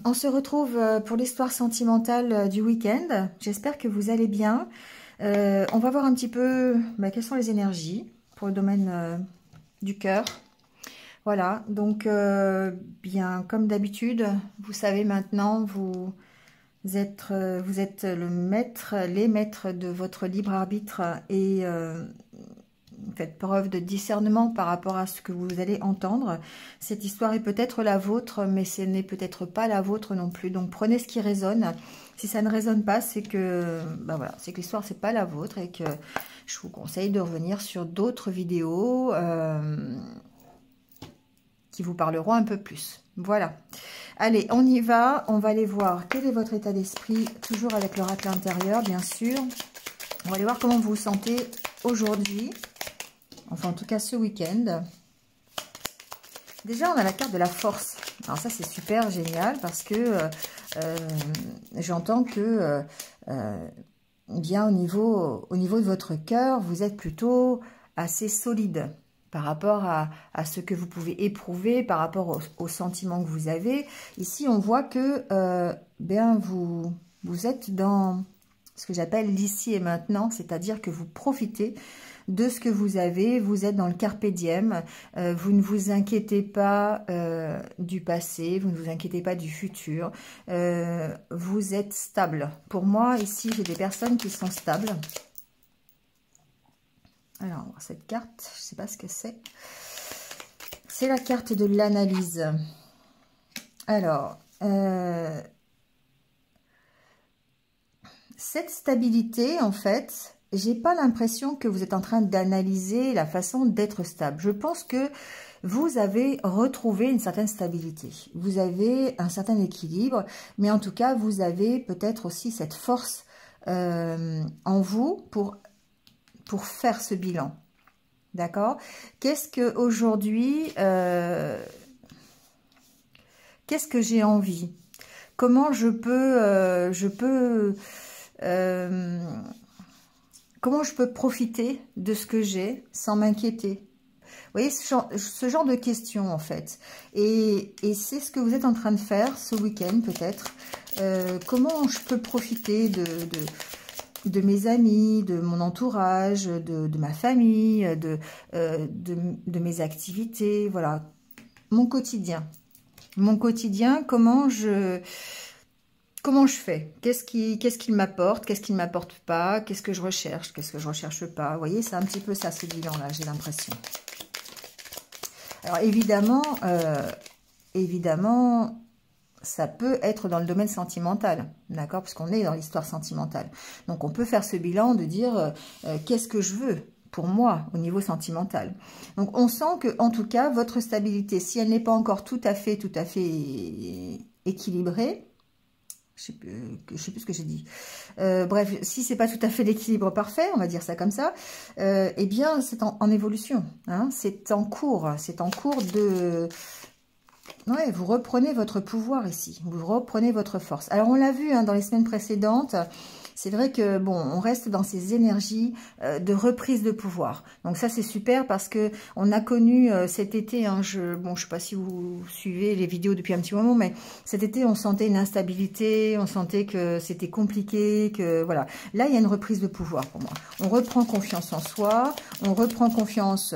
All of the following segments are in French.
On se retrouve pour l'histoire sentimentale du week-end. J'espère que vous allez bien. On va voir un petit peu quelles sont les énergies pour le domaine du cœur. Voilà, donc bien comme d'habitude, vous savez maintenant, vous êtes le maître, les maîtres de votre libre arbitre et faites preuve de discernement par rapport à ce que vous allez entendre. Cette histoire est peut-être la vôtre, mais ce n'est peut-être pas la vôtre non plus. Donc prenez ce qui résonne. Si ça ne résonne pas, c'est que voilà, c'est que l'histoire c'est pas la vôtre et que je vous conseille de revenir sur d'autres vidéos qui vous parleront un peu plus. Voilà. Allez, on y va. On va aller voir quel est votre état d'esprit, toujours avec l'oracle intérieur, bien sûr. On va aller voir comment vous vous sentez aujourd'hui. Enfin, en tout cas, ce week-end. Déjà, on a la carte de la force. Alors ça, c'est super génial parce que j'entends que bien au niveau de votre cœur, vous êtes plutôt assez solide par rapport à ce que vous pouvez éprouver, par rapport aux sentiments que vous avez. Ici, on voit que vous êtes dans ce que j'appelle l'ici et maintenant, c'est-à-dire que vous profitez de ce que vous avez, vous êtes dans le carpe diem, vous ne vous inquiétez pas du passé, vous ne vous inquiétez pas du futur, vous êtes stable. Pour moi, ici, j'ai des personnes qui sont stables. Alors, cette carte, je ne sais pas ce que c'est. C'est la carte de l'analyse. Alors, cette stabilité, en fait, j'ai pas l'impression que vous êtes en train d'analyser la façon d'être stable. Je pense que vous avez retrouvé une certaine stabilité. Vous avez un certain équilibre, mais en tout cas, vous avez peut-être aussi cette force en vous pour faire ce bilan. D'accord? Qu'est-ce que aujourd'hui, qu'est-ce que j'ai envie? Comment comment je peux profiter de ce que j'ai sans m'inquiéter? Vous voyez, ce genre de questions, en fait. Et c'est ce que vous êtes en train de faire ce week-end, peut-être. Comment je peux profiter de mes amis, de mon entourage, de ma famille, de mes activités, voilà. Mon quotidien. Mon quotidien, comment je fais? Qu'est-ce qu'il m'apporte? Qu'est-ce qu'il ne m'apporte pas? Qu'est-ce que je recherche? Qu'est-ce que je ne recherche pas? Vous voyez, c'est un petit peu ça, ce bilan-là, j'ai l'impression. Alors, évidemment, ça peut être dans le domaine sentimental, d'accord? Parce qu'on est dans l'histoire sentimentale. Donc, on peut faire ce bilan de dire qu'est-ce que je veux pour moi au niveau sentimental. Donc, on sent que, en tout cas, votre stabilité, si elle n'est pas encore tout à fait équilibrée, je sais plus ce que j'ai dit. Bref, si c'est pas tout à fait l'équilibre parfait, on va dire ça comme ça, eh bien, c'est en évolution. Hein, c'est en cours de... Ouais, vous reprenez votre pouvoir ici. Vous reprenez votre force. Alors, on l'a vu dans les semaines précédentes. C'est vrai que, bon, on reste dans ces énergies de reprise de pouvoir. Donc ça, c'est super parce que on a connu cet été, je sais pas si vous suivez les vidéos depuis un petit moment, mais cet été, on sentait une instabilité, on sentait que c'était compliqué, que voilà. Là, il y a une reprise de pouvoir pour moi. On reprend confiance en soi, on reprend confiance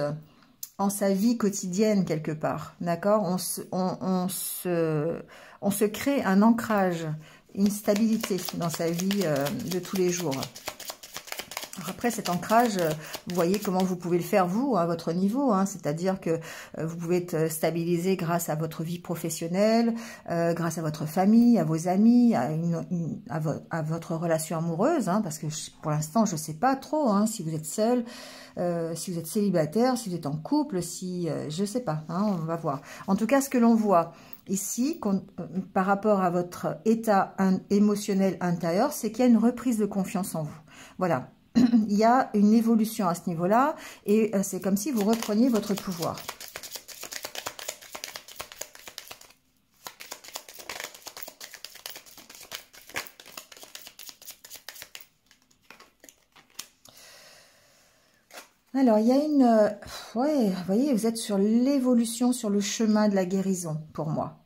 en sa vie quotidienne quelque part, d'accord? On se crée un ancrage, une stabilité dans sa vie de tous les jours. Alors après, cet ancrage, vous voyez comment vous pouvez le faire, vous, à votre niveau. C'est-à-dire que vous pouvez être stabilisé grâce à votre vie professionnelle, grâce à votre famille, à vos amis, à votre relation amoureuse. Parce que pour l'instant, je ne sais pas trop si vous êtes seul, si vous êtes célibataire, si vous êtes en couple, je ne sais pas. On va voir. En tout cas, ce que l'on voit ici, par rapport à votre état émotionnel intérieur, c'est qu'il y a une reprise de confiance en vous. Voilà. Il y a une évolution à ce niveau-là et c'est comme si vous repreniez votre pouvoir. Alors, il y a une... ouais, vous voyez, vous êtes sur l'évolution, sur le chemin de la guérison, pour moi.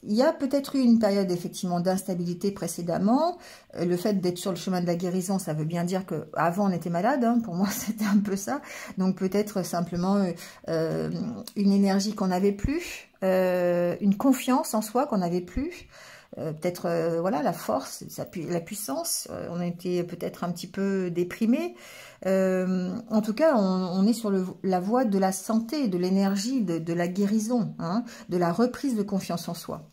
il y a peut-être eu une période effectivement d'instabilité précédemment. Le fait d'être sur le chemin de la guérison, ça veut bien dire que avant on était malade, hein, pour moi c'était un peu ça. Donc peut-être simplement une énergie qu'on n'avait plus, une confiance en soi qu'on n'avait plus. Peut-être voilà la force, la puissance, on a été peut-être un petit peu déprimé. En tout cas, on est sur la voie de la santé, de l'énergie, de la guérison, hein, de la reprise de confiance en soi.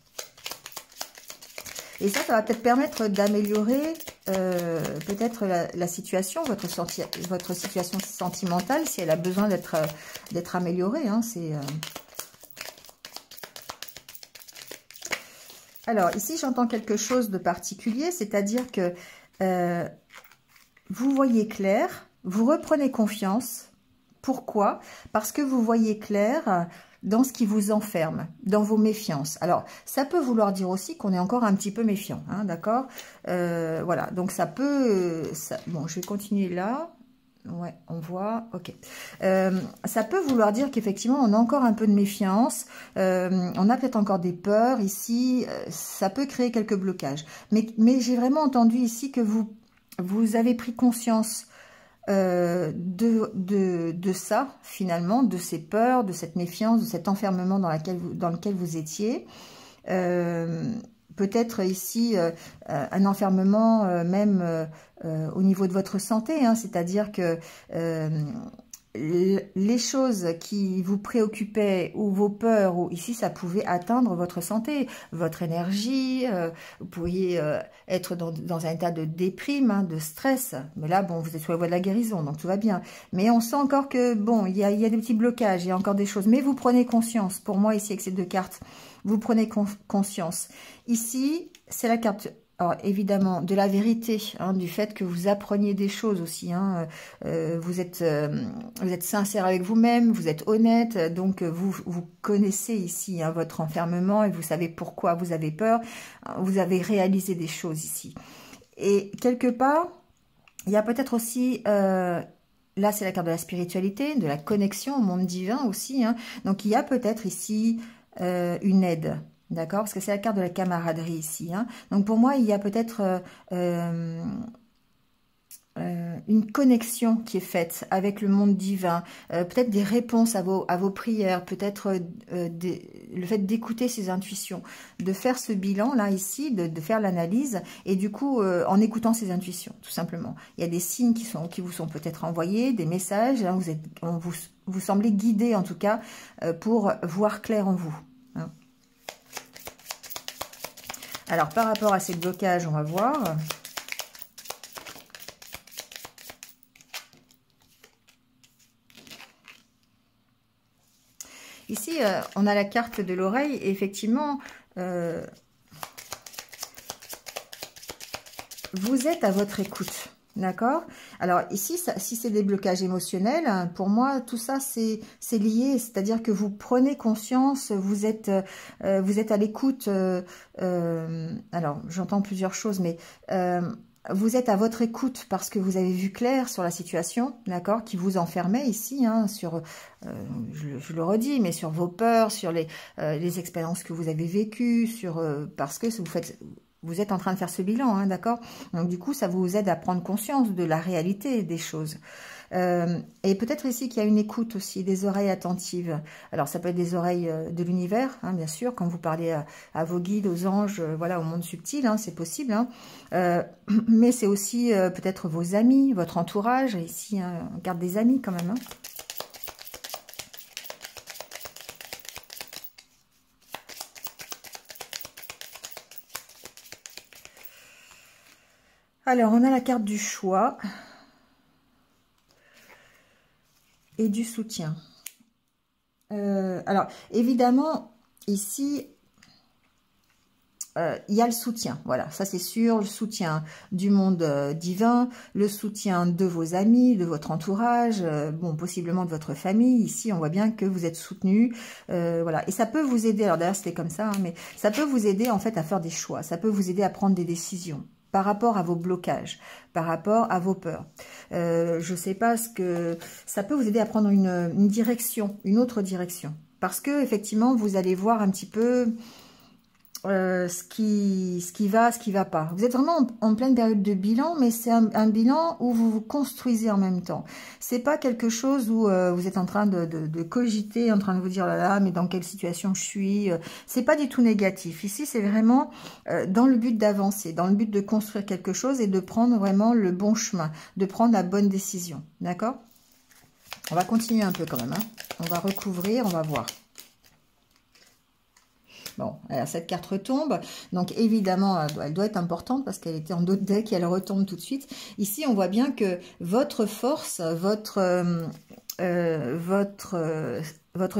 Et ça va peut-être permettre d'améliorer peut-être la situation, votre situation sentimentale, si elle a besoin d'être améliorée. Hein, Alors, ici, j'entends quelque chose de particulier, c'est-à-dire que vous voyez clair, vous reprenez confiance. Pourquoi? Parce que vous voyez clair dans ce qui vous enferme, dans vos méfiances. Alors, ça peut vouloir dire aussi qu'on est encore un petit peu méfiant, hein, d'accord? Voilà, donc ça peut... bon, je vais continuer là. Ouais, on voit, ok. Ça peut vouloir dire qu'effectivement, on a encore un peu de méfiance, on a peut-être encore des peurs ici, ça peut créer quelques blocages. Mais j'ai vraiment entendu ici que vous avez pris conscience de ça, finalement, de ces peurs, de cette méfiance, de cet enfermement dans lequel vous étiez. Peut-être ici un enfermement même au niveau de votre santé, hein, c'est-à-dire que les choses qui vous préoccupaient ou vos peurs, ou ici ça pouvait atteindre votre santé, votre énergie, vous pourriez être dans un état de déprime, hein, de stress, mais là bon vous êtes sur la voie de la guérison donc tout va bien, mais on sent encore que bon il y a des petits blocages, il y a encore des choses, mais vous prenez conscience, pour moi ici avec ces deux cartes, vous prenez conscience. Ici c'est la carte... Alors, évidemment, de la vérité, hein, du fait que vous appreniez des choses aussi. Hein, vous êtes sincère avec vous-même, vous êtes honnête, donc vous connaissez ici hein, votre enfermement et vous savez pourquoi vous avez peur. Vous avez réalisé des choses ici. Et quelque part, il y a peut-être aussi... là, c'est la carte de la spiritualité, de la connexion au monde divin aussi. Hein, donc, il y a peut-être ici une aide. D'accord? Parce que c'est la carte de la camaraderie ici. Hein. Donc pour moi, il y a peut-être une connexion qui est faite avec le monde divin. Peut-être des réponses à vos prières. Peut-être le fait d'écouter ses intuitions. De faire ce bilan là ici, de faire l'analyse. Et du coup, en écoutant ses intuitions, tout simplement. Il y a des signes qui vous sont peut-être envoyés, des messages. Hein, vous semblez guidé en tout cas pour voir clair en vous. Hein. Alors, par rapport à ces blocages, on va voir. Ici, on a la carte de l'oreille. Et effectivement, vous êtes à votre écoute. D'accord? Alors ici, si c'est des blocages émotionnels, pour moi, tout ça, c'est lié. C'est-à-dire que vous prenez conscience, vous êtes à l'écoute. Alors, j'entends plusieurs choses, mais vous êtes à votre écoute parce que vous avez vu clair sur la situation, d'accord, qui vous enfermait ici, hein, sur, je le redis, mais sur vos peurs, sur les expériences que vous avez vécues, parce que vous êtes en train de faire ce bilan, hein, d'accord? Donc, du coup, ça vous aide à prendre conscience de la réalité des choses. Et peut-être ici qu'il y a une écoute aussi, des oreilles attentives. Alors, ça peut être des oreilles de l'univers, hein, bien sûr, quand vous parlez à vos guides, aux anges, voilà, au monde subtil, hein, c'est possible. Hein. Mais c'est aussi peut-être vos amis, votre entourage. Ici, hein, on garde des amis quand même, hein. Alors, on a la carte du choix et du soutien. Alors, évidemment, ici, il y a le soutien. Voilà, ça c'est sûr, le soutien du monde divin, le soutien de vos amis, de votre entourage, bon, possiblement de votre famille. Ici, on voit bien que vous êtes soutenu. Voilà, et ça peut vous aider, alors d'ailleurs c'était comme ça, hein, mais ça peut vous aider en fait à faire des choix. Ça peut vous aider à prendre des décisions par rapport à vos blocages, par rapport à vos peurs. Je ne sais pas ça peut vous aider à prendre une direction, une autre direction. Parce que effectivement, vous allez voir un petit peu ce qui va pas. Vous êtes vraiment en pleine période de bilan, mais c'est un bilan où vous vous construisez en même temps. C'est pas quelque chose où vous êtes en train de cogiter, en train de vous dire là, mais dans quelle situation je suis. C'est pas du tout négatif. Ici, c'est vraiment dans le but d'avancer, dans le but de construire quelque chose et de prendre vraiment le bon chemin, de prendre la bonne décision. D'accord? On va continuer un peu quand même. Hein. On va recouvrir, on va voir. Bon, alors cette carte retombe, donc évidemment, elle doit être importante parce qu'elle était en d'autres decks et elle retombe tout de suite. Ici, on voit bien que votre force, votre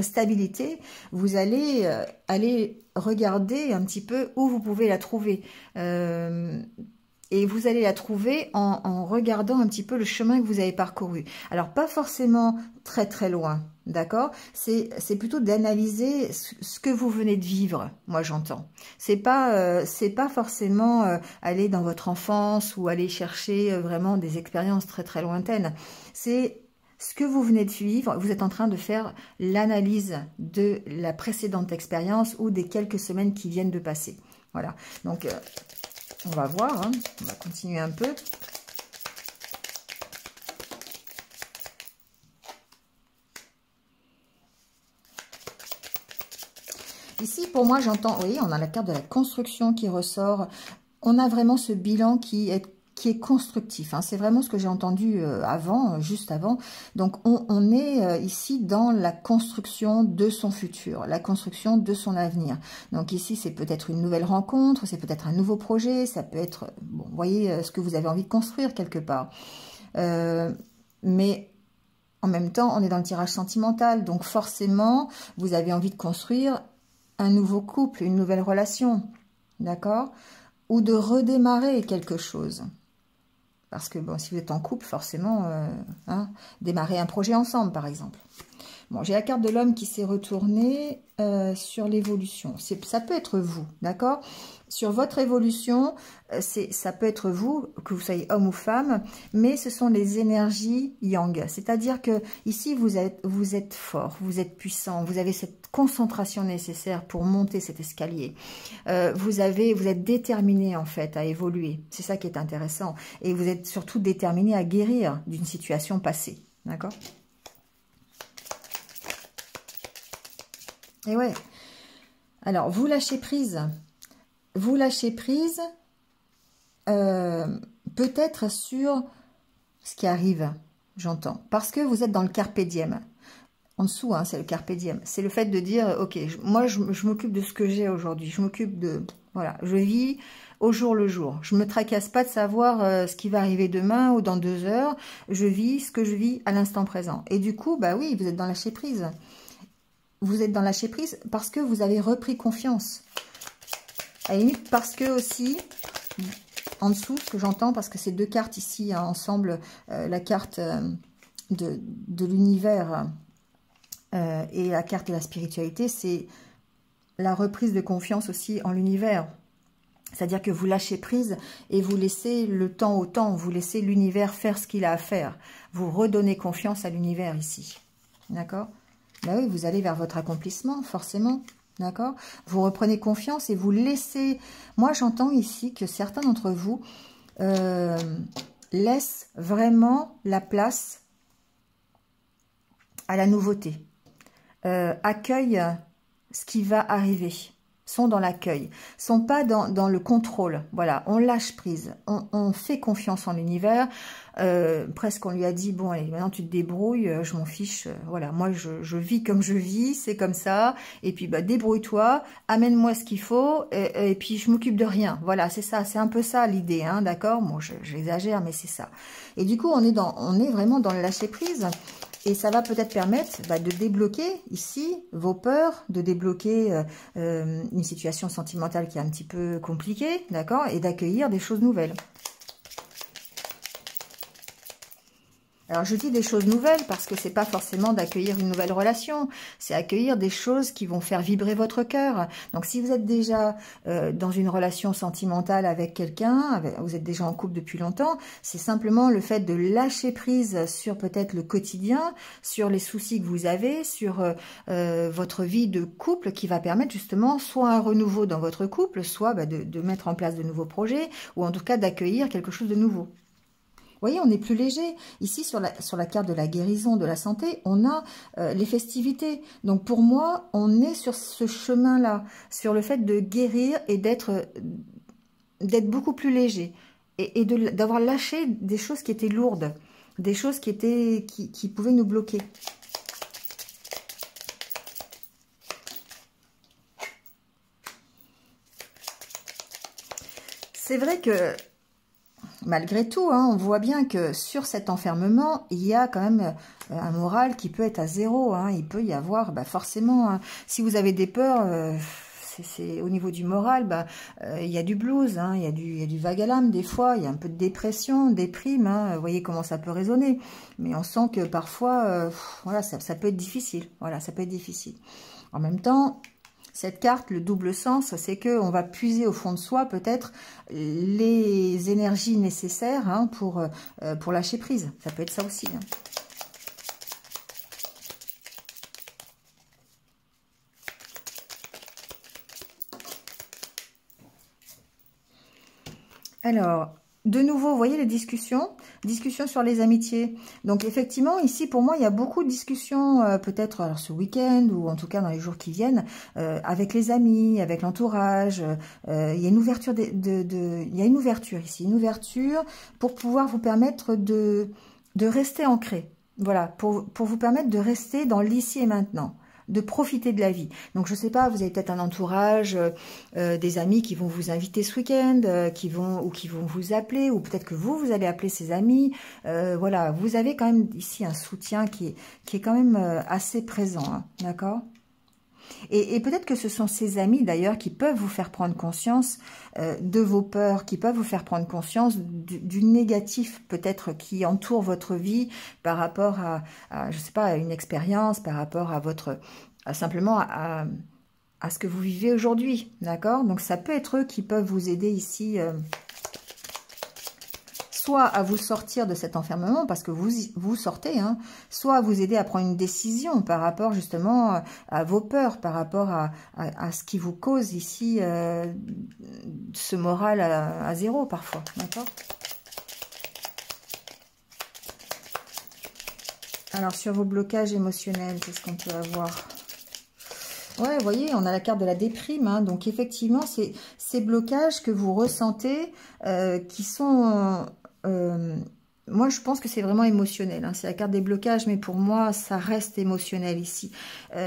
stabilité, vous allez aller regarder un petit peu où vous pouvez la trouver. Et vous allez la trouver en regardant un petit peu le chemin que vous avez parcouru. Alors, pas forcément très très loin, d'accord? C'est plutôt d'analyser ce que vous venez de vivre, moi j'entends. C'est pas forcément aller dans votre enfance ou aller chercher vraiment des expériences très très lointaines. C'est ce que vous venez de vivre, vous êtes en train de faire l'analyse de la précédente expérience ou des quelques semaines qui viennent de passer. Voilà, donc... on va voir, hein. On va continuer un peu. Ici, pour moi, j'entends, oui, on a la carte de la construction qui ressort. On a vraiment ce bilan qui est constructif. Hein. C'est vraiment ce que j'ai entendu avant, juste avant. Donc, on est ici dans la construction de son futur, la construction de son avenir. Donc ici, c'est peut-être une nouvelle rencontre, c'est peut-être un nouveau projet, ça peut être, bon, vous voyez ce que vous avez envie de construire quelque part. Mais en même temps, on est dans le tirage sentimental. Donc forcément, vous avez envie de construire un nouveau couple, une nouvelle relation. D'accord? Ou de redémarrer quelque chose. Parce que bon, si vous êtes en couple, forcément, hein, démarrer un projet ensemble, par exemple. Bon, j'ai la carte de l'homme qui s'est retournée sur l'évolution. Ça peut être vous, d'accord? Sur votre évolution, ça peut être vous, que vous soyez homme ou femme, mais ce sont les énergies yang. C'est-à-dire que ici, vous êtes fort, vous êtes puissant, vous avez cette concentration nécessaire pour monter cet escalier. Vous êtes déterminé, en fait, à évoluer. C'est ça qui est intéressant. Et vous êtes surtout déterminé à guérir d'une situation passée, d'accord? Et ouais. Alors, vous lâchez prise. Vous lâchez prise peut-être sur ce qui arrive, j'entends. Parce que vous êtes dans le carpe diem. En dessous, hein, c'est le carpe diem. C'est le fait de dire, ok, moi, je m'occupe de ce que j'ai aujourd'hui. Je m'occupe de... Voilà, je vis au jour le jour. Je me tracasse pas de savoir ce qui va arriver demain ou dans 2 heures. Je vis ce que je vis à l'instant présent. Et du coup, bah oui, vous êtes dans lâcher prise. Vous êtes dans lâcher prise parce que vous avez repris confiance. À la limite, parce que aussi, en dessous, ce que j'entends, parce que ces deux cartes ici, hein, ensemble, la carte de l'univers et la carte de la spiritualité, c'est la reprise de confiance aussi en l'univers. C'est-à-dire que vous lâchez prise et vous laissez le temps au temps, vous laissez l'univers faire ce qu'il a à faire. Vous redonnez confiance à l'univers ici. D'accord ? Ben oui, vous allez vers votre accomplissement, forcément. D'accord? Vous reprenez confiance et vous laissez... Moi, j'entends ici que certains d'entre vous laissent vraiment la place à la nouveauté. Accueillent ce qui va arriver. Sont dans l'accueil. Sont pas dans le contrôle. Voilà, on lâche prise. On fait confiance en l'univers. Presque on lui a dit, bon allez, maintenant tu te débrouilles, je m'en fiche, voilà, moi je vis comme je vis, c'est comme ça, et puis bah débrouille-toi, amène-moi ce qu'il faut, et puis je m'occupe de rien, voilà, c'est ça, c'est un peu ça l'idée, hein, d'accord, bon j'exagère, mais c'est ça. Et du coup on est vraiment dans le lâcher prise, et ça va peut-être permettre de débloquer ici vos peurs, de débloquer une situation sentimentale qui est un petit peu compliquée, d'accord, et d'accueillir des choses nouvelles. Alors, je dis des choses nouvelles parce que c'est pas forcément d'accueillir une nouvelle relation, c'est accueillir des choses qui vont faire vibrer votre cœur. Donc, si vous êtes déjà dans une relation sentimentale avec quelqu'un, vous êtes déjà en couple depuis longtemps, c'est simplement le fait de lâcher prise sur peut-être le quotidien, sur les soucis que vous avez, sur votre vie de couple qui va permettre justement soit un renouveau dans votre couple, soit de mettre en place de nouveaux projets ou en tout cas d'accueillir quelque chose de nouveau. Vous voyez, on est plus léger. Ici, sur la carte de la guérison, de la santé, on a les festivités. Donc, pour moi, on est sur ce chemin-là, sur le fait de guérir et d'être beaucoup plus léger. Et d'avoir lâché des choses qui étaient lourdes, des choses qui pouvaient nous bloquer. C'est vrai que malgré tout, hein, on voit bien que sur cet enfermement, il y a quand même un moral qui peut être à zéro. Hein. Il peut y avoir forcément, hein, si vous avez des peurs, c'est au niveau du moral, il y a du blues, hein, il y a du vague à l'âme des fois, il y a un peu de dépression, déprime. Hein, vous voyez comment ça peut résonner. Mais on sent que parfois, voilà, ça peut être difficile. Voilà, ça peut être difficile. En même temps, cette carte, le double sens, c'est qu'on va puiser au fond de soi peut-être les énergies nécessaires hein, pour lâcher prise. Ça peut être ça aussi. Hein. Alors, de nouveau, vous voyez les discussions sur les amitiés. Donc, effectivement, ici, pour moi, il y a beaucoup de discussions, peut-être alors ce week-end ou en tout cas dans les jours qui viennent, avec les amis, avec l'entourage. Il y a une ouverture, il y a une ouverture ici, une ouverture pour pouvoir vous permettre de rester ancré. Voilà, pour vous permettre de rester dans l'ici et maintenant. De profiter de la vie. Donc, je sais pas, vous avez peut-être un entourage, des amis qui vont vous inviter ce week-end, qui vont vous appeler, ou peut-être que vous allez appeler ces amis. Voilà, vous avez quand même ici un soutien qui est quand même assez présent, hein, d'accord ? Et peut-être que ce sont ces amis, d'ailleurs, qui peuvent vous faire prendre conscience de vos peurs, qui peuvent vous faire prendre conscience du négatif, peut-être, qui entoure votre vie par rapport je sais pas, à une expérience, par rapport à simplement à ce que vous vivez aujourd'hui, d'accord? Donc, ça peut être eux qui peuvent vous aider ici... soit à vous sortir de cet enfermement, parce que vous sortez, hein, soit à vous aider à prendre une décision par rapport justement à vos peurs, par rapport à ce qui vous cause ici ce moral à zéro parfois, d'accord? Alors, sur vos blocages émotionnels, qu'est-ce qu'on peut avoir ? Ouais, vous voyez, on a la carte de la déprime, hein, donc effectivement, c'est ces blocages que vous ressentez qui sont... moi, je pense que c'est vraiment émotionnel. Hein. C'est la carte des blocages, mais pour moi, ça reste émotionnel ici.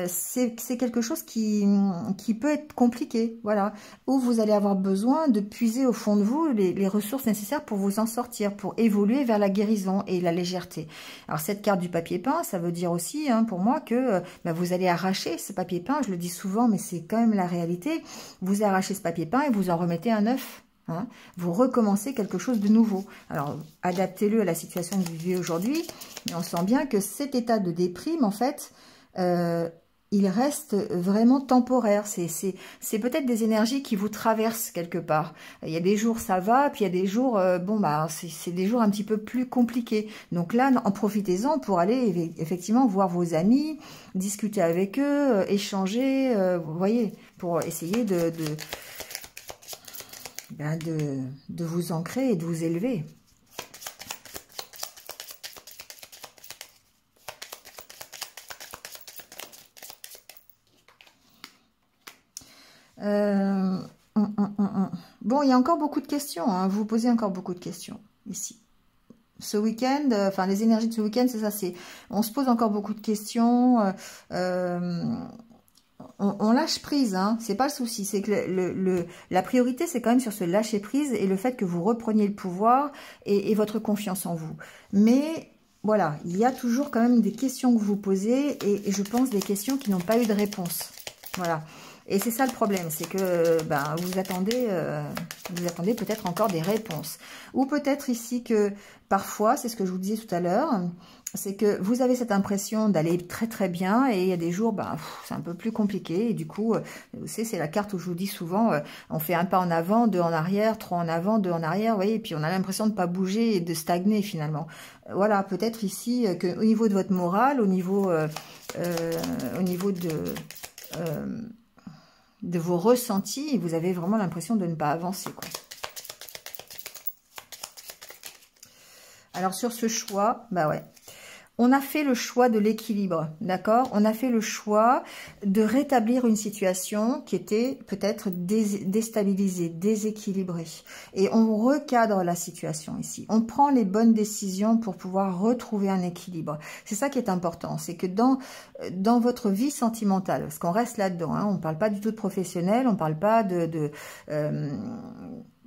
C'est quelque chose qui peut être compliqué, voilà. Où vous allez avoir besoin de puiser au fond de vous les ressources nécessaires pour vous en sortir, pour évoluer vers la guérison et la légèreté. Alors, cette carte du papier peint, ça veut dire aussi, hein, pour moi, que vous allez arracher ce papier peint. Je le dis souvent, mais c'est quand même la réalité. Vous arrachez ce papier peint et vous en remettez un neuf. Hein, vous recommencez quelque chose de nouveau. Alors, adaptez-le à la situation que vous vivez aujourd'hui, mais on sent bien que cet état de déprime, en fait, il reste vraiment temporaire. C'est peut-être des énergies qui vous traversent quelque part. Il y a des jours, ça va, puis il y a des jours, c'est des jours un petit peu plus compliqués. Donc là, en profitez-en pour aller effectivement voir vos amis, discuter avec eux, échanger, vous voyez, pour essayer de vous ancrer et de vous élever. Bon, il y a encore beaucoup de questions, hein. Vous posez encore beaucoup de questions ici. Ce week-end, enfin les énergies de ce week-end, c'est ça, on se pose encore beaucoup de questions. On lâche prise, hein, c'est pas le souci, c'est que la priorité c'est quand même sur ce lâcher prise et le fait que vous repreniez le pouvoir et votre confiance en vous. Mais voilà, il y a toujours quand même des questions que vous posez et je pense des questions qui n'ont pas eu de réponse. Voilà. Et c'est ça le problème, c'est que ben, vous attendez peut-être encore des réponses. Ou peut-être ici que parfois, c'est ce que je vous disais tout à l'heure, c'est que vous avez cette impression d'aller très très bien et il y a des jours, ben, c'est un peu plus compliqué. Et du coup, vous savez, c'est la carte où je vous dis souvent, on fait un pas en avant, deux en arrière, trois en avant, deux en arrière, vous voyez, et puis on a l'impression de ne pas bouger et de stagner finalement. Voilà, peut-être ici qu'au niveau de votre morale, au niveau de vos ressentis, vous avez vraiment l'impression de ne pas avancer, quoi. Alors sur ce choix, bah ouais, on a fait le choix de l'équilibre, d'accord? On a fait le choix de rétablir une situation qui était peut-être déstabilisée, déséquilibrée. Et on recadre la situation ici. On prend les bonnes décisions pour pouvoir retrouver un équilibre. C'est ça qui est important, c'est que dans votre vie sentimentale, parce qu'on reste là-dedans, hein, on ne parle pas du tout de professionnel, on ne parle pas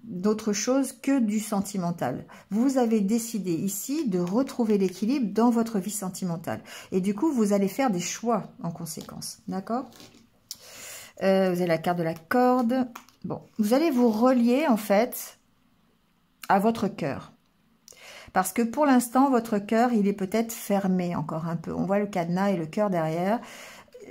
d'autre chose que du sentimental. Vous avez décidé ici de retrouver l'équilibre dans votre vie sentimentale. Et du coup, vous allez faire des choix en conséquence. D'accord? Vous avez la carte de la corde. Bon, vous allez vous relier en fait à votre cœur. Parce que pour l'instant, votre cœur, il est peut-être fermé encore un peu. On voit le cadenas et le cœur derrière.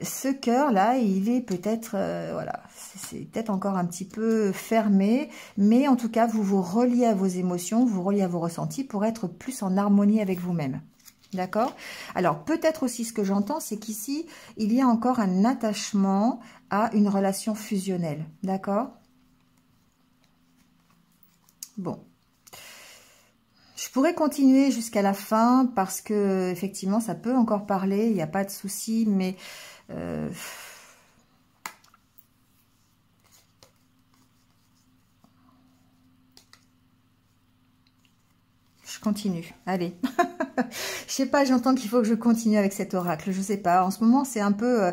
Ce cœur-là, il est peut-être, voilà, c'est peut-être encore un petit peu fermé, mais en tout cas, vous vous reliez à vos émotions, vous reliez à vos ressentis pour être plus en harmonie avec vous-même. D'accord? Alors, peut-être aussi ce que j'entends, c'est qu'ici, il y a encore un attachement à une relation fusionnelle. D'accord? Bon. Je pourrais continuer jusqu'à la fin parce que, effectivement, ça peut encore parler, il n'y a pas de souci, mais... je continue, allez. Je sais pas, j'entends qu'il faut que je continue avec cet oracle, je sais pas. En ce moment, c'est un peu...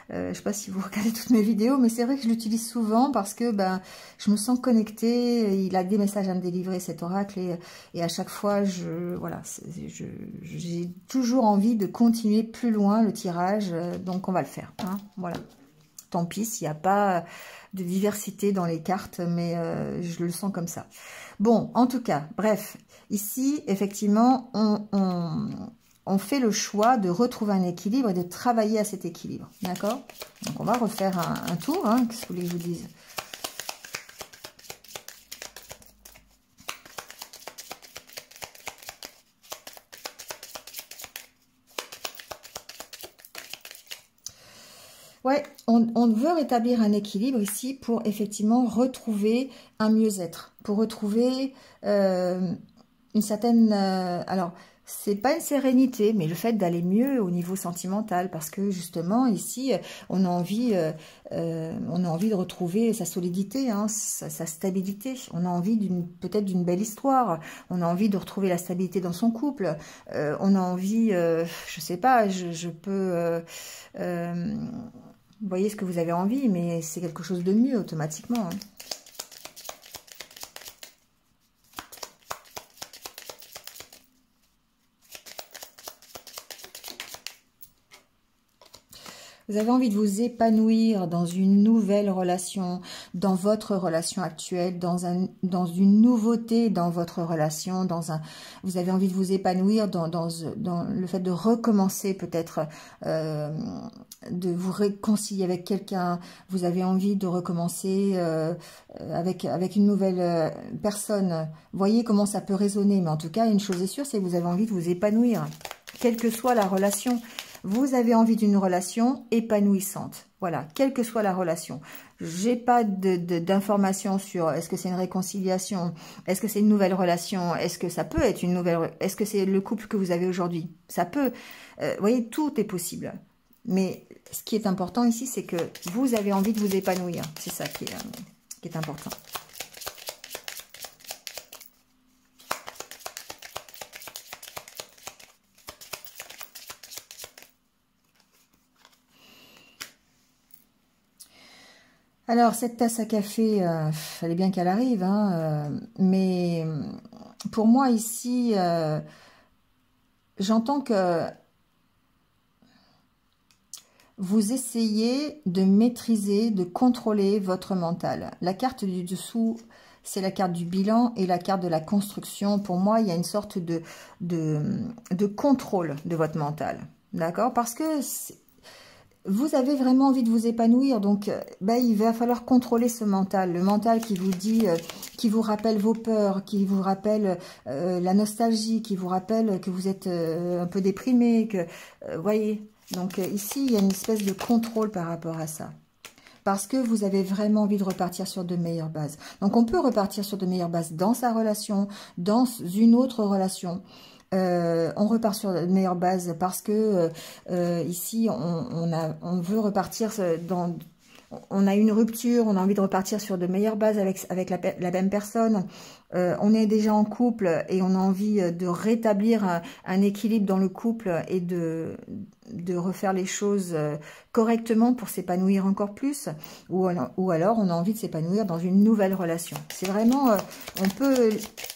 je sais pas si vous regardez toutes mes vidéos, mais c'est vrai que je l'utilise souvent parce que ben, je me sens connectée. Il a des messages à me délivrer, cet oracle, et à chaque fois, voilà, j'ai toujours envie de continuer plus loin le tirage, donc on va le faire. Hein, voilà. Tant pis s'il n'y a pas de diversité dans les cartes, mais je le sens comme ça. Bon, en tout cas, bref, ici, effectivement, on fait le choix de retrouver un équilibre et de travailler à cet équilibre. D'accord? Donc, on va refaire un tour. Hein, qu'est-ce que vous voulez que je vous dise? Ouais, on veut rétablir un équilibre ici pour effectivement retrouver un mieux-être, pour retrouver une certaine... alors, c'est pas une sérénité, mais le fait d'aller mieux au niveau sentimental, parce que justement, ici, on a envie de retrouver sa solidité, hein, sa stabilité. On a envie peut-être d'une belle histoire. On a envie de retrouver la stabilité dans son couple. On a envie, je sais pas, je peux... vous voyez ce que vous avez envie, mais c'est quelque chose de mieux automatiquement. Hein. Vous avez envie de vous épanouir dans une nouvelle relation, dans votre relation actuelle, dans une nouveauté dans votre relation, vous avez envie de vous épanouir dans le fait de recommencer peut-être, de vous réconcilier avec quelqu'un. Vous avez envie de recommencer avec une nouvelle personne. Voyez comment ça peut résonner, mais en tout cas, une chose est sûre, c'est que vous avez envie de vous épanouir, quelle que soit la relation. Vous avez envie d'une relation épanouissante. Voilà, quelle que soit la relation. J'ai pas d'informations sur est-ce que c'est une réconciliation, est-ce que c'est une nouvelle relation, est-ce que ça peut être une nouvelle... Est-ce que c'est le couple que vous avez aujourd'hui? Ça peut. Vous voyez, tout est possible. Mais ce qui est important ici, c'est que vous avez envie de vous épanouir. C'est ça qui est important. Alors, cette tasse à café, fallait bien qu'elle arrive, hein, mais pour moi ici, j'entends que vous essayez de maîtriser, de contrôler votre mental. La carte du dessous, c'est la carte du bilan et la carte de la construction. Pour moi, il y a une sorte de contrôle de votre mental. D'accord? Parce que vous avez vraiment envie de vous épanouir. Donc, il va falloir contrôler ce mental. Le mental qui vous dit, qui vous rappelle vos peurs, qui vous rappelle la nostalgie, qui vous rappelle que vous êtes un peu déprimé. Voyez. Donc, ici, il y a une espèce de contrôle par rapport à ça. Parce que vous avez vraiment envie de repartir sur de meilleures bases. Donc, on peut repartir sur de meilleures bases dans sa relation, dans une autre relation. On repart sur de meilleures bases parce que ici, on veut repartir dans... On a une rupture, on a envie de repartir sur de meilleures bases avec la même personne. On est déjà en couple et on a envie de rétablir un équilibre dans le couple et de refaire les choses correctement pour s'épanouir encore plus. Ou alors, on a envie de s'épanouir dans une nouvelle relation. C'est vraiment...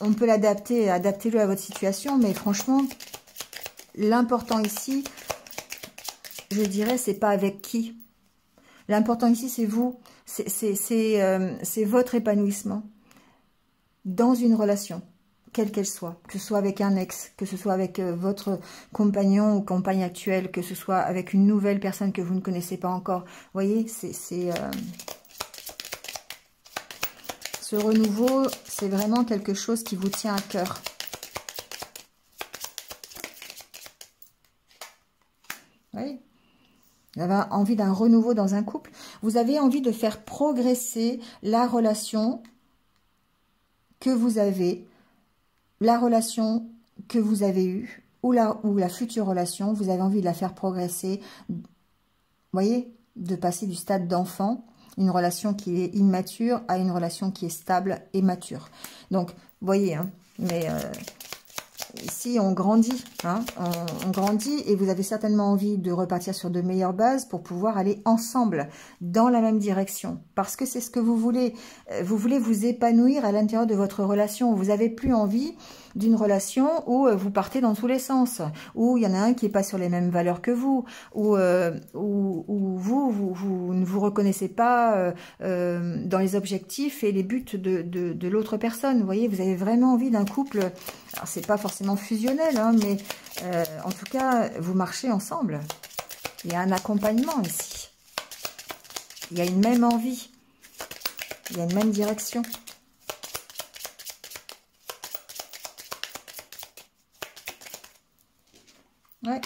on peut l'adapter, adaptez-le à votre situation, mais franchement, l'important ici, je dirais, c'est pas avec qui. L'important ici, c'est vous, c'est votre épanouissement dans une relation, quelle qu'elle soit. Que ce soit avec un ex, que ce soit avec votre compagnon ou compagne actuelle, que ce soit avec une nouvelle personne que vous ne connaissez pas encore. Vous voyez, ce renouveau, c'est vraiment quelque chose qui vous tient à cœur. Oui. Vous avez envie d'un renouveau dans un couple. Vous avez envie de faire progresser la relation que vous avez, la relation que vous avez eue, ou la future relation. Vous avez envie de la faire progresser. Vous voyez, de passer du stade d'enfant, une relation qui est immature, à une relation qui est stable et mature. Donc, vous voyez, hein, mais... ici, on grandit, hein, on grandit et vous avez certainement envie de repartir sur de meilleures bases pour pouvoir aller ensemble dans la même direction. Parce que c'est ce que vous voulez. Vous voulez vous épanouir à l'intérieur de votre relation. Vous n'avez plus envie d'une relation où vous partez dans tous les sens, où il y en a un qui n'est pas sur les mêmes valeurs que vous, où vous ne vous reconnaissez pas dans les objectifs et les buts de l'autre personne. Vous voyez, vous avez vraiment envie d'un couple, alors c'est pas forcément fusionnel, hein, mais en tout cas, vous marchez ensemble. Il y a un accompagnement ici. Il y a une même envie. Il y a une même direction. Ouais,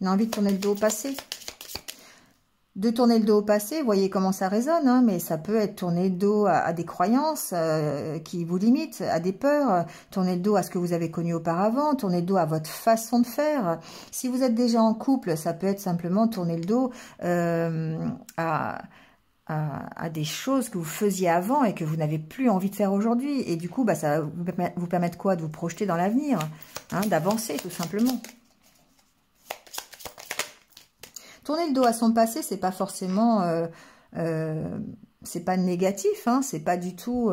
on a envie de tourner le dos au passé. De tourner le dos au passé, vous voyez comment ça résonne, hein, mais ça peut être tourner le dos à des croyances qui vous limitent, à des peurs, tourner le dos à ce que vous avez connu auparavant, tourner le dos à votre façon de faire. Si vous êtes déjà en couple, ça peut être simplement tourner le dos à des choses que vous faisiez avant et que vous n'avez plus envie de faire aujourd'hui. Et du coup, ça va vous permettre quoi? De vous projeter dans l'avenir, hein, d'avancer tout simplement. Tourner le dos à son passé, c'est pas forcément, c'est pas négatif, hein, c'est pas du tout,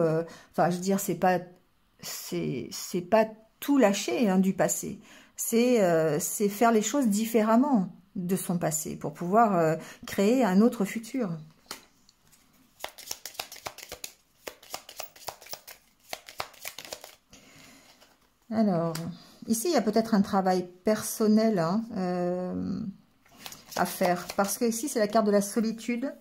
enfin, je veux dire, c'est pas tout lâcher, hein, du passé. C'est faire les choses différemment de son passé pour pouvoir créer un autre futur. Alors, ici, il y a peut-être un travail personnel, hein, à faire. Parce que ici, c'est la carte de la solitude.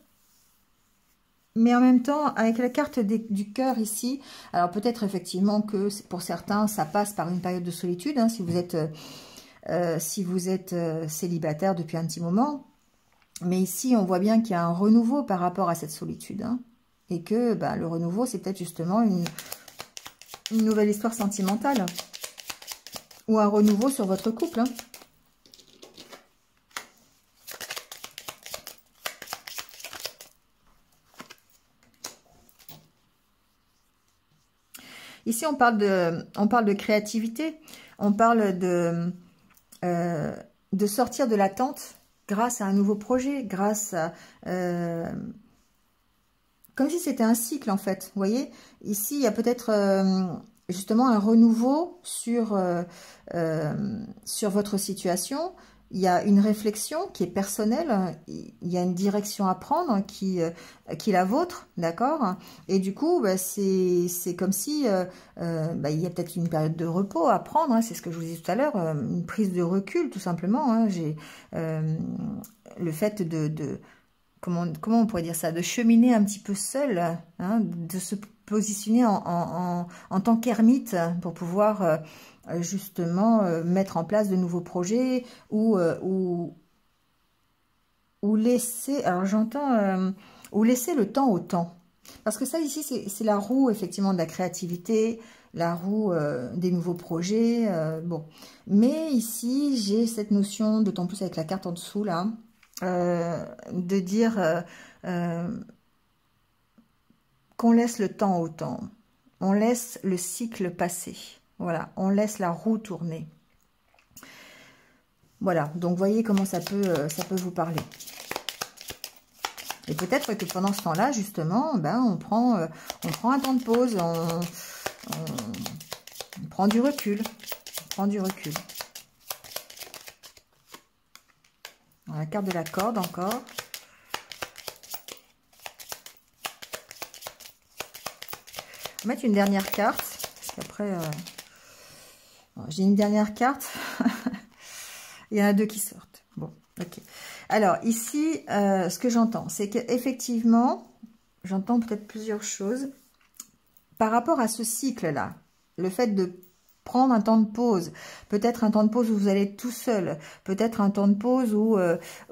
Mais en même temps, avec la carte du cœur ici, alors peut-être effectivement que pour certains, ça passe par une période de solitude, hein, si vous êtes célibataire depuis un petit moment. Mais ici, on voit bien qu'il y a un renouveau par rapport à cette solitude. Hein, et que le renouveau, c'est peut-être justement une nouvelle histoire sentimentale. Ou un renouveau sur votre couple. Hein. Ici, on parle de créativité, on parle de sortir de l'attente grâce à un nouveau projet, grâce à... comme si c'était un cycle, en fait, vous voyez. Ici, il y a peut-être justement un renouveau sur votre situation, il y a une réflexion qui est personnelle, il y a une direction à prendre qui est la vôtre, d'accord? Et du coup, bah, c'est comme si bah, il y a peut-être une période de repos à prendre, hein, c'est ce que je vous disais tout à l'heure, une prise de recul tout simplement. Hein, le fait de comment on pourrait dire ça, de cheminer un petit peu seul, hein, de se positionner en tant qu'ermite pour pouvoir justement mettre en place de nouveaux projets ou laisser, alors j'entends, ou laisser le temps au temps. Parce que ça ici, c'est la roue effectivement de la créativité, la roue des nouveaux projets, bon. Mais ici, j'ai cette notion, d'autant plus avec la carte en dessous là, de dire qu'on laisse le temps au temps, on laisse le cycle passer, voilà, on laisse la roue tourner. Voilà, donc voyez comment ça peut vous parler. Et peut-être que pendant ce temps-là, justement, ben, on prend un temps de pause, on prend du recul, La carte de la corde encore. On va mettre une dernière carte, parce qu'après, j'ai une dernière carte. Il y en a deux qui sortent. Bon, ok. Alors, ici, ce que j'entends, c'est qu'effectivement, j'entends peut-être plusieurs choses. Par rapport à ce cycle-là, le fait de prendre un temps de pause, peut-être un temps de pause où vous allez être tout seul, peut-être un temps de pause où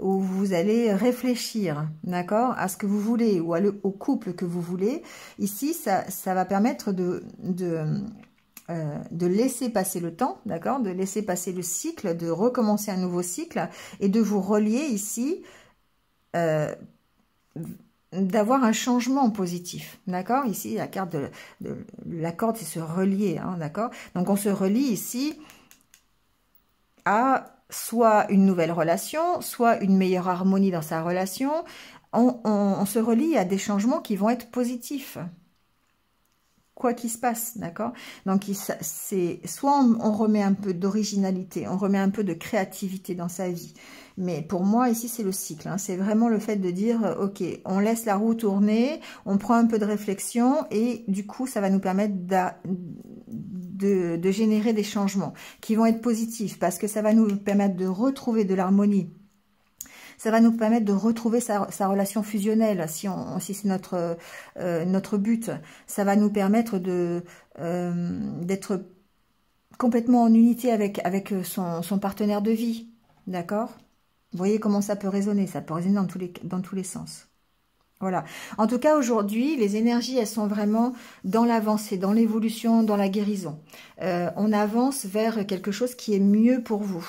vous allez réfléchir, d'accord, à ce que vous voulez ou au couple que vous voulez. Ici, ça va permettre de laisser passer le temps, d'accord, de laisser passer le cycle, de recommencer un nouveau cycle et de vous relier ici, d'avoir un changement positif, d'accord. Ici, la carte de la corde, c'est se relier, hein, d'accord. Donc, on se relie ici à soit une nouvelle relation, soit une meilleure harmonie dans sa relation. On se relie à des changements qui vont être positifs, quoi qu'il se passe, d'accord. Donc, c'est soit on remet un peu d'originalité, on remet un peu de créativité dans sa vie. Mais pour moi, ici, c'est le cycle. Hein. C'est vraiment le fait de dire, ok, on laisse la roue tourner, on prend un peu de réflexion et du coup, ça va nous permettre de générer des changements qui vont être positifs parce que ça va nous permettre de retrouver de l'harmonie. Ça va nous permettre de retrouver sa relation fusionnelle, si c'est notre but. Ça va nous permettre d'être complètement en unité avec son partenaire de vie. D'accord ? Vous voyez comment ça peut résonner. Ça peut résonner dans tous les sens. Voilà. En tout cas, aujourd'hui, les énergies, elles sont vraiment dans l'avancée, dans l'évolution, dans la guérison. On avance vers quelque chose qui est mieux pour vous.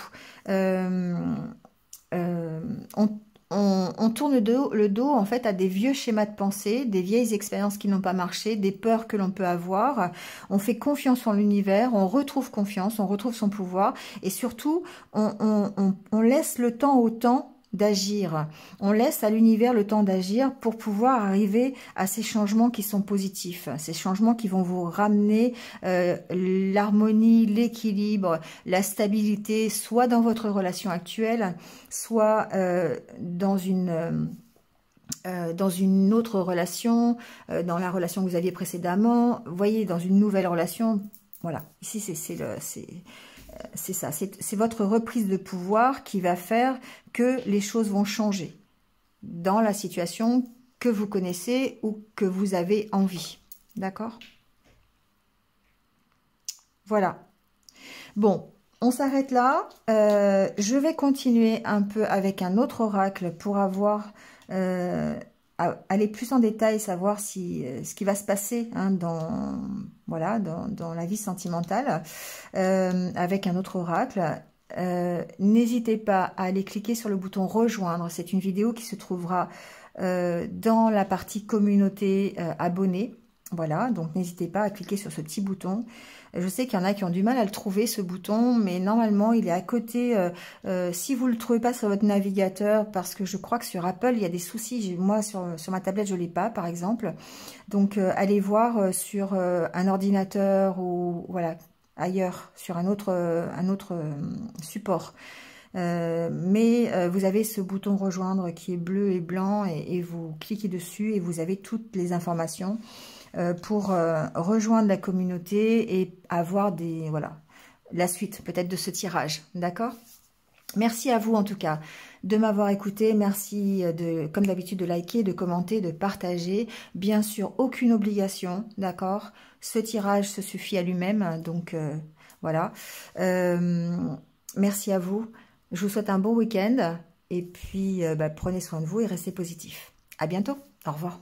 On tourne le dos en fait à des vieux schémas de pensée, des vieilles expériences qui n'ont pas marché, des peurs que l'on peut avoir. On fait confiance en l'univers, on retrouve confiance, on retrouve son pouvoir et surtout on laisse le temps au temps d'agir. On laisse à l'univers le temps d'agir pour pouvoir arriver à ces changements qui sont positifs, ces changements qui vont vous ramener l'harmonie, l'équilibre, la stabilité, soit dans votre relation actuelle, soit dans une autre relation, dans la relation que vous aviez précédemment, vous voyez, dans une nouvelle relation. Voilà, ici c'est ça, c'est votre reprise de pouvoir qui va faire que les choses vont changer dans la situation que vous connaissez ou que vous avez envie. D'accord? Voilà. Bon, on s'arrête là. Je vais continuer un peu avec un autre oracle pour aller plus en détail, savoir ce qui va se passer hein, dans la vie sentimentale avec un autre oracle. N'hésitez pas à aller cliquer sur le bouton rejoindre. C'est une vidéo qui se trouvera dans la partie communauté abonnés. Voilà, donc n'hésitez pas à cliquer sur ce petit bouton. Je sais qu'il y en a qui ont du mal à le trouver, ce bouton, mais normalement, il est à côté. Si vous ne le trouvez pas sur votre navigateur, parce que je crois que sur Apple, il y a des soucis. Moi, sur ma tablette, je ne l'ai pas, par exemple. Donc, allez voir sur un ordinateur ou voilà ailleurs, sur un autre support. mais vous avez ce bouton rejoindre qui est bleu et blanc et vous cliquez dessus et vous avez toutes les informations pour rejoindre la communauté et avoir la suite peut-être de ce tirage, d'accord? Merci à vous en tout cas de m'avoir écouté. Merci comme d'habitude de liker, de commenter, de partager. Bien sûr, aucune obligation, d'accord? Ce tirage se suffit à lui-même, donc voilà. Merci à vous. Je vous souhaite un bon week-end et puis prenez soin de vous et restez positifs. À bientôt. Au revoir.